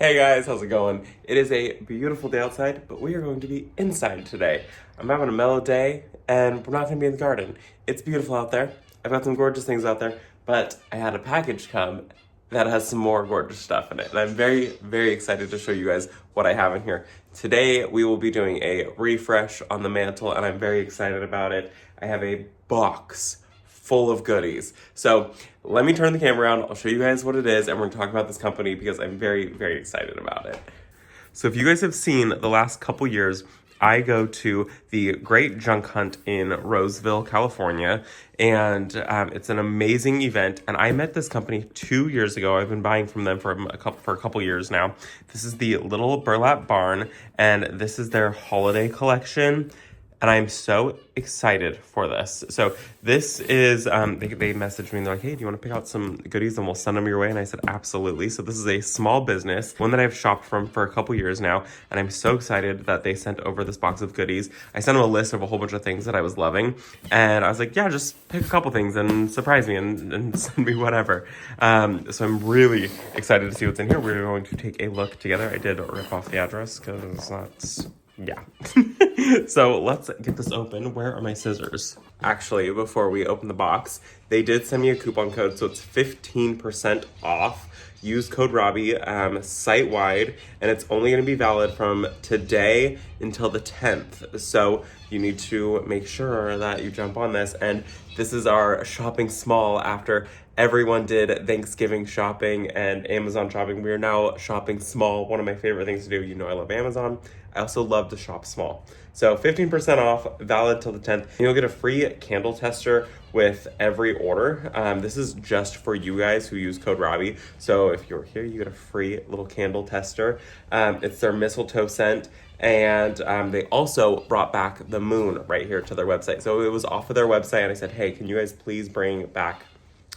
Hey guys, how's it going? It is a beautiful day outside, but we are going to be inside today. I'm having a mellow day, and we're not going to be in the garden. It's beautiful out there. I've got some gorgeous things out there, but I had a package come that has some more gorgeous stuff in it, and I'm very, very excited to show you guys what I have in here. Today, we will be doing a refresh on the mantle, and I'm very excited about it. I have a box full of goodies. So let me turn the camera around. I'll show you guys what it is, and we're gonna talk about this company because I'm very, very excited about it. So if you guys have seen the last couple years, I go to the Great Junk Hunt in Roseville, California, and it's an amazing event. And I met this company 2 years ago. I've been buying from them for a couple years now. This is the Little Burlap Barn, and this is their holiday collection. And I'm so excited for this. So this is, they messaged me and they're like, hey, do you want to pick out some goodies and we'll send them your way? And I said, absolutely. So this is a small business, one that I've shopped from for a couple years now. And I'm so excited that they sent over this box of goodies. I sent them a list of a whole bunch of things that I was loving. And I was like, yeah, just pick a couple things and surprise me and send me whatever. So I'm really excited to see what's in here. We're going to take a look together. I did rip off the address because it's not... Yeah. So let's get this open. Where are my scissors? Actually, before we open the box, they did send me a coupon code, so it's 15% off. Use code Robbie site-wide, and it's only going to be valid from today until the 10th. So you need to make sure that you jump on this. And this is our shopping small after everyone did Thanksgiving shopping and Amazon shopping. We are now shopping small. One of my favorite things to do. You know I love Amazon. I also love to shop small. So 15% off, valid till the 10th. And you'll get a free candle tester with every order. This is just for you guys who use code Robbie. So if you're here, you get a free little candle tester. It's their mistletoe scent. And they also brought back the moon right here to their website. So it was off of their website and I said, hey, can you guys please bring back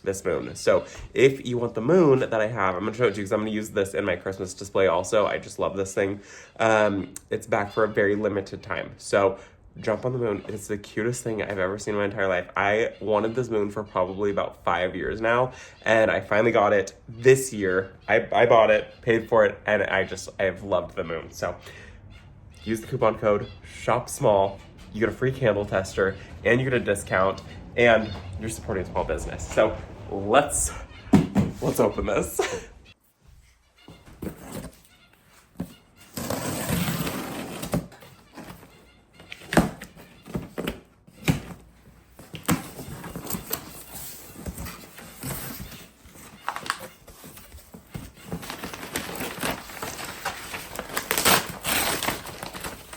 this moon? So if you want the moon that I have, I'm gonna show it to you because I'm gonna use this in my Christmas display also. I just love this thing. It's back for a very limited time. So jump on the moon. It's the cutest thing I've ever seen in my entire life. I wanted this moon for probably about 5 years now, and I finally got it this year. I bought it, paid for it, and I've loved the moon. So use the coupon code shop small. You get a free candle tester and you get a discount, and you're supporting a small business. So let's open this.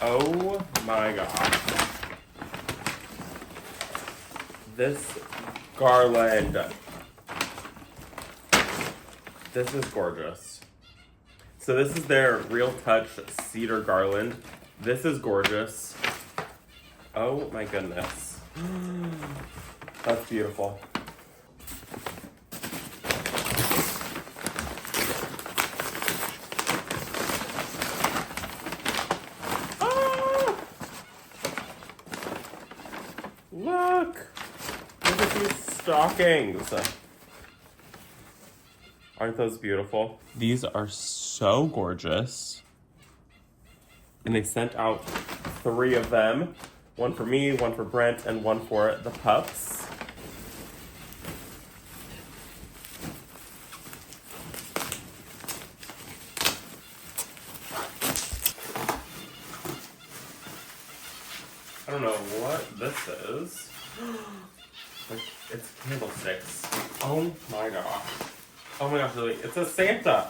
Oh my gosh. This garland. This is gorgeous. So this is their Real Touch cedar garland. This is gorgeous. Oh my goodness. That's beautiful. Look at these stockings. Aren't those beautiful? These are so gorgeous. And they sent out 3 of them. One for me, one for Brent, and one for the pups. I don't know what this is. Like, it's candlesticks. Oh my gosh. Oh my gosh, Lily. It's a Santa.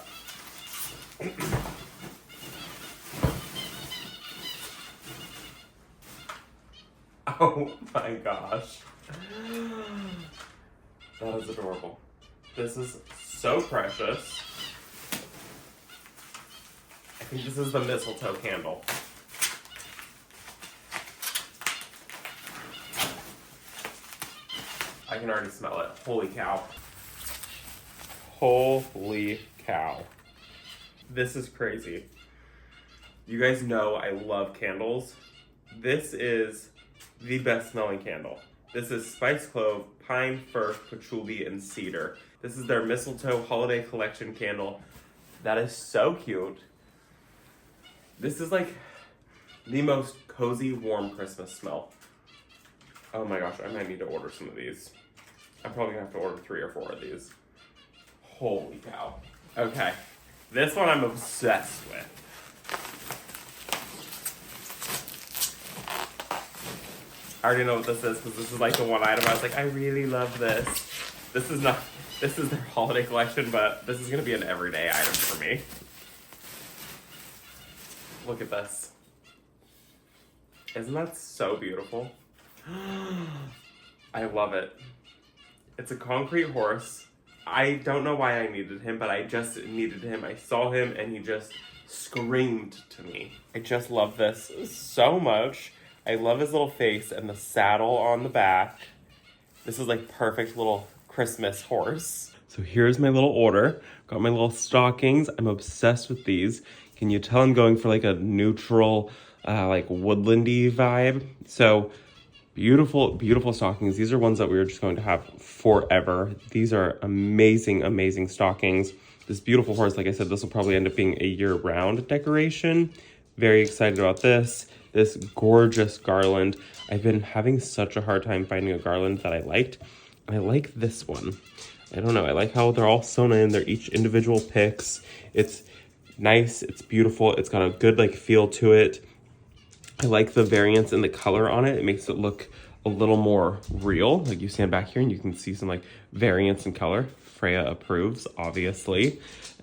Oh my gosh. That is adorable. This is so precious. I think this is the mistletoe candle. I can already smell it. Holy cow. Holy cow. This is crazy. You guys know I love candles. This is the best smelling candle. This is spice clove, pine, fir, patchouli, and cedar. This is their mistletoe holiday collection candle. That is so cute. This is like the most cozy, warm Christmas smell. Oh my gosh, I might need to order some of these. I'm probably gonna have to order 3 or 4 of these. Holy cow. Okay, this one I'm obsessed with. I already know what this is because this is like the one item I was like, I really love this. This is their holiday collection, but this is gonna be an everyday item for me. Look at this. Isn't that so beautiful? I love it. It's a concrete horse. I don't know why I needed him, but I just needed him. I saw him and he just screamed to me. I just love this so much. I love his little face and the saddle on the back. This is like perfect little Christmas horse. So here's my little order. Got my little stockings. I'm obsessed with these. Can you tell I'm going for like a neutral, like woodlandy vibe? So beautiful, beautiful stockings. These are ones that we are just going to have forever. These are amazing, amazing stockings. This beautiful horse, like I said, this will probably end up being a year-round decoration. Very excited about this. This gorgeous garland. I've been having such a hard time finding a garland that I liked. I like this one. I don't know. I like how they're all sewn in. They're each individual picks. It's nice. It's beautiful. It's got a good like feel to it. I like the variance in the color on it. It makes it look a little more real. Like you stand back here and you can see some like variance in color. Freya approves, obviously.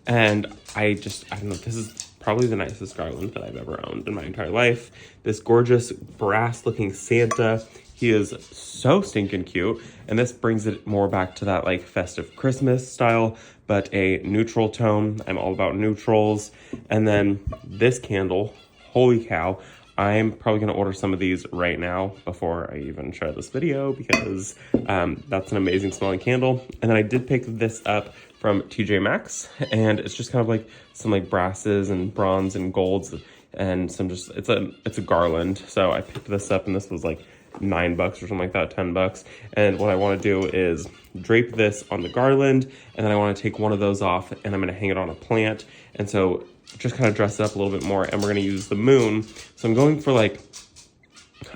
And I don't know, this is probably the nicest garland that I've ever owned in my entire life. This gorgeous brass looking Santa. He is so stinking cute. And this brings it more back to that like festive Christmas style, but a neutral tone. I'm all about neutrals. And then this candle, holy cow. I'm probably gonna order some of these right now before I even share this video because that's an amazing smelling candle. And then I did pick this up from TJ Maxx, and it's just kind of like some like brasses and bronze and golds and some just, it's a garland. So I picked this up and this was like $9 or something like that, $10. And what I wanna do is drape this on the garland, and then I wanna take one of those off and I'm gonna hang it on a plant. And so just kind of dress it up a little bit more, and we're gonna use the moon. So I'm going for like,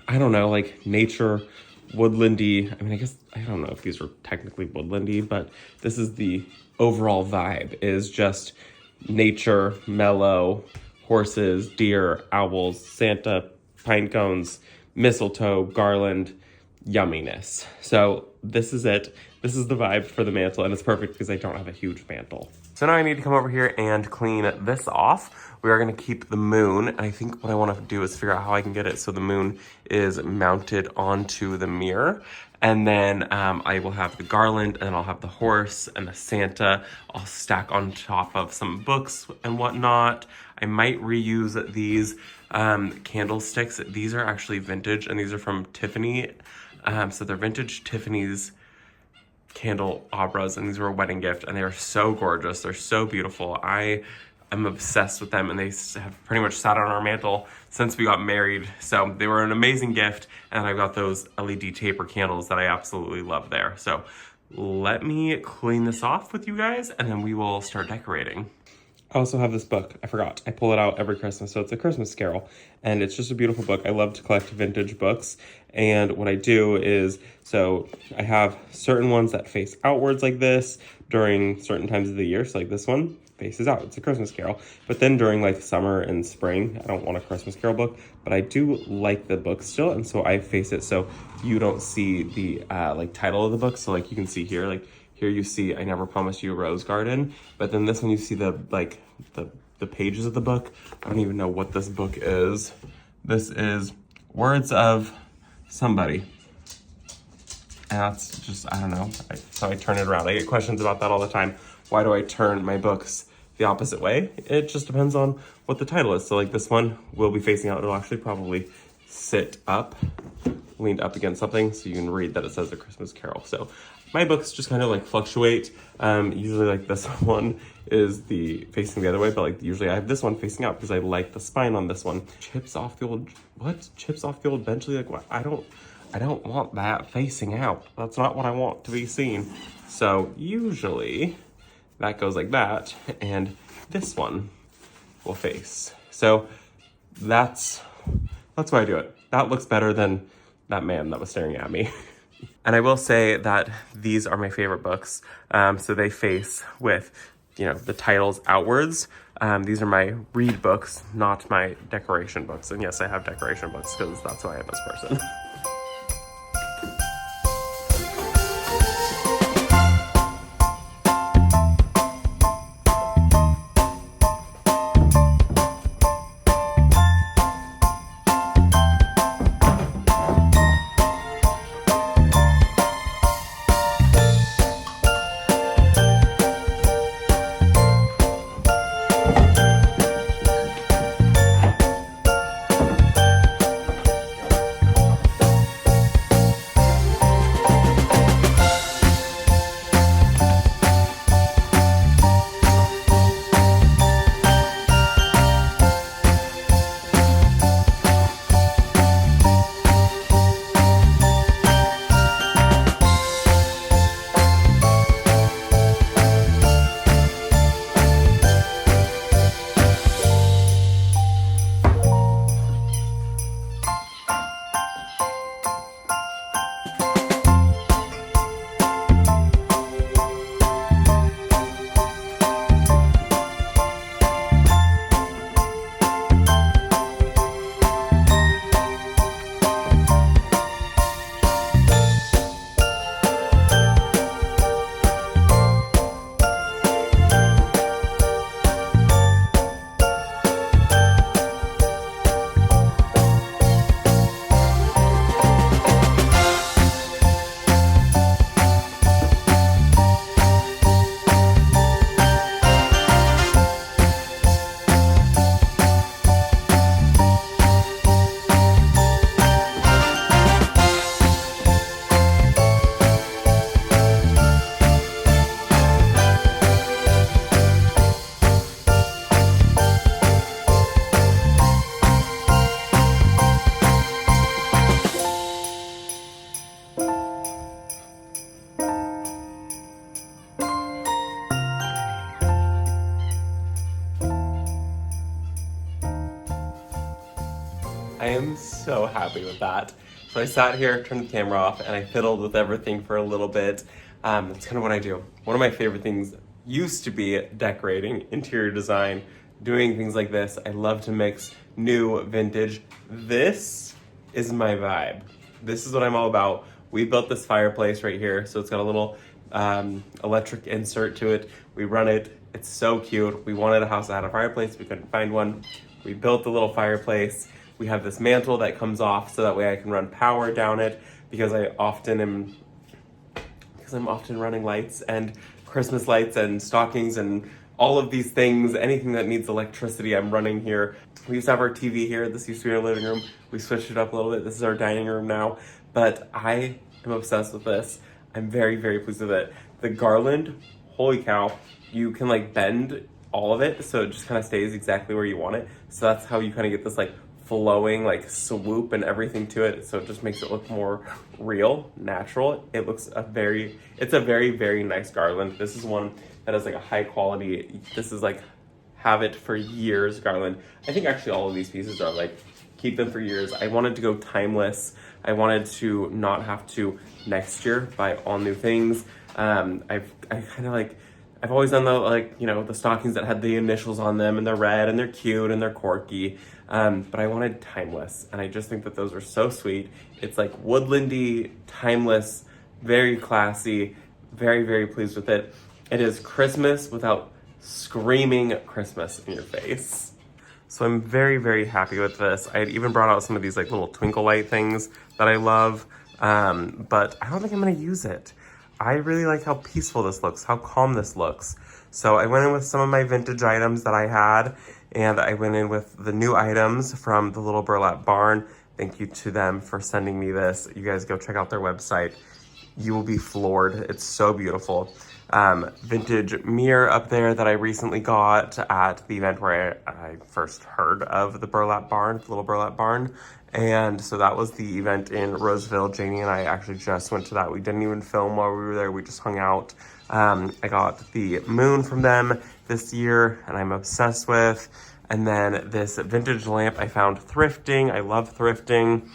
I don't know, like nature, woodlandy. I mean, I guess, I don't know if these are technically woodlandy, but this is the overall vibe, is just nature, mellow, horses, deer, owls, Santa, pine cones, mistletoe, garland, yumminess. So this is it. This is the vibe for the mantle, and it's perfect because I don't have a huge mantle. So now I need to come over here and clean this off. We are gonna keep the moon, and I think what I wanna do is figure out how I can get it so the moon is mounted onto the mirror. And then I will have the garland, and I'll have the horse and the Santa. I'll stack on top of some books and whatnot. I might reuse these candlesticks. These are actually vintage, and these are from Tiffany. So they're vintage Tiffany's candelabras, and these were a wedding gift, and they are so gorgeous. They're so beautiful. I am obsessed with them, and they have pretty much sat on our mantle since we got married. So they were an amazing gift, and I got those LED taper candles that I absolutely love there. So let me clean this off with you guys, and then we will start decorating. I also have this book. I forgot. I pull it out every Christmas. So it's A Christmas Carol, and it's just a beautiful book. I love to collect vintage books. And what I do is, so I have certain ones that face outwards like this during certain times of the year. So like this one faces out. It's A Christmas Carol. But then during like summer and spring, I don't want a Christmas Carol book, but I do like the book still. And so I face it so you don't see the like title of the book. So like you can see here, like here you see I Never Promised You a Rose Garden, but then this one you see the like the pages of the book. I don't even know what this book is. This is Words of Somebody. And that's just, I don't know. So I turn it around. I get questions about that all the time. Why do I turn my books the opposite way? It just depends on what the title is. So like this one will be facing out. It'll actually probably sit up, leaned up against something, so you can read that it says A Christmas Carol. So my books just kind of like fluctuate. Usually like this one is facing the other way, but like usually I have this one facing out because I like the spine on this one. Chips off the old bench? Like what? I don't want that facing out. That's not what I want to be seen. So usually that goes like that, and this one will face. So that's why I do it. That looks better than that man that was staring at me. And I will say that these are my favorite books. So they face with, you know, the titles outwards. These are my read books, not my decoration books. And yes, I have decoration books because that's who I am as a person. I am so happy with that. So I sat here, turned the camera off, and I fiddled with everything for a little bit. That's kind of what I do. One of my favorite things used to be decorating, interior design, doing things like this. I love to mix new, vintage. This is my vibe. This is what I'm all about. We built this fireplace right here, so it's got a little electric insert to it. We run it. It's so cute. We wanted a house that had a fireplace. We couldn't find one. We built the little fireplace. We have this mantle that comes off so that way I can run power down it because I'm often running lights and Christmas lights and stockings and all of these things. Anything that needs electricity, I'm running here. We used to have our TV here. This used to be our living room. We switched it up a little bit. This is our dining room now, but I am obsessed with this. I'm very, very pleased with it. The garland, holy cow, you can like bend all of it so it just kind of stays exactly where you want it. So that's how you kind of get this like flowing like swoop and everything to it, so it just makes it look more real, natural. It's a very, very nice garland. This is one that is like a high quality, this is like have it for years garland. I think actually all of these pieces are like keep them for years. I wanted to go timeless. I wanted to not have to next year buy all new things. I've always done the like, you know, the stockings that had the initials on them and they're red and they're cute and they're quirky. But I wanted timeless, and I just think that those are so sweet. It's like woodlandy, timeless, very classy, very, very pleased with it. It is Christmas without screaming Christmas in your face. So I'm very, very happy with this. I had even brought out some of these like little twinkle light things that I love, but I don't think I'm gonna use it. I really like how peaceful this looks, how calm this looks. So I went in with some of my vintage items that I had, and I went in with the new items from the Little Burlap Barn. Thank you to them for sending me this. You guys go check out their website. You will be floored. It's so beautiful. Vintage mirror up there that I recently got at the event where I first heard of the Burlap Barn, the Little Burlap Barn. And so that was the event in Roseville. Jamie and I actually just went to that. We didn't even film while we were there. We just hung out. I got the moon from them this year, and I'm obsessed with. And then this vintage lamp I found thrifting. I love thrifting.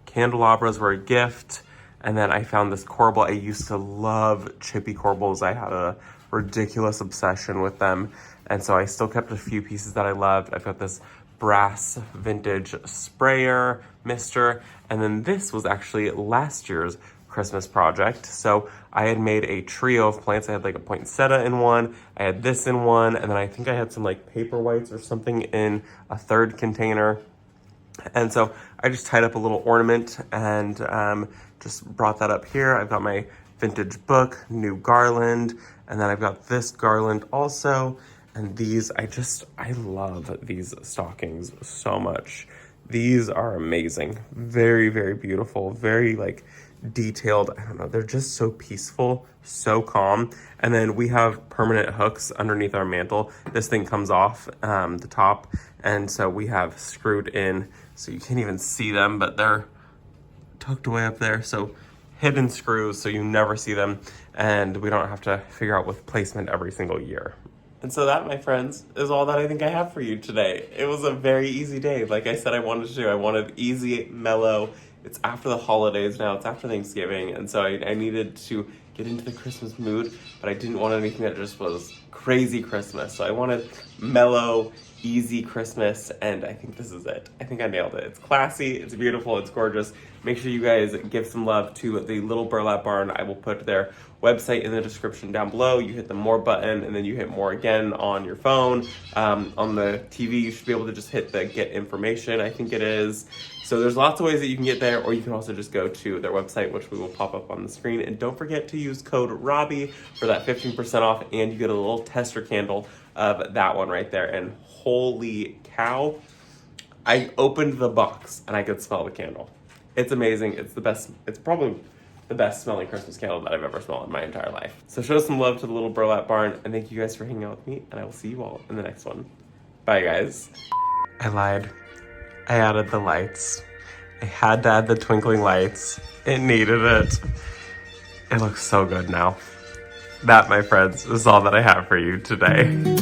Candelabras were a gift. And then I found this corbel. I used to love chippy corbels. I had a ridiculous obsession with them. And so I still kept a few pieces that I loved. I've got this brass vintage sprayer, mister. And then this was actually last year's Christmas project. So I had made a trio of plants. I had like a poinsettia in one, I had this in one, and then I think I had some like paper whites or something in a third container. And so I just tied up a little ornament and just brought that up here. I've got my vintage book, new garland, and then I've got this garland also. And these, I love these stockings so much. These are amazing. Very, very beautiful. Very like detailed. I don't know. They're just so peaceful, so calm. And then we have permanent hooks underneath our mantle. This thing comes off the top. And so we have screwed in, so you can't even see them, but they're tucked away up there. So hidden screws, so you never see them. And we don't have to figure out with placement every single year. And so that, my friends, is all that I think I have for you today. It was a very easy day. Like I said I wanted to do. I wanted easy, mellow. It's after the holidays now. It's after Thanksgiving. And so I needed to get into the Christmas mood, but I didn't want anything that just was crazy Christmas. So I wanted mellow, easy Christmas, and I think this is it. I think I nailed it. It's classy, it's beautiful, it's gorgeous. Make sure you guys give some love to the Little Burlap Barn. I will put their website in the description down below. You hit the more button, and then you hit more again on your phone. On the TV, you should be able to just hit the get information, I think it is. So there's lots of ways that you can get there, or you can also just go to their website, which we will pop up on the screen. And don't forget to use code Robbie for that 15% off, and you get a little tester candle of that one right there. And holy cow, I opened the box and I could smell the candle. It's amazing. It's the best. It's probably the best smelling Christmas candle that I've ever smelled in my entire life. So show some love to the Little Burlap Barn, and thank you guys for hanging out with me, and I will see you all in the next one. Bye, guys. I lied. I added the lights. I had to add the twinkling lights. It needed it. It looks so good now. That, my friends, is all that I have for you today.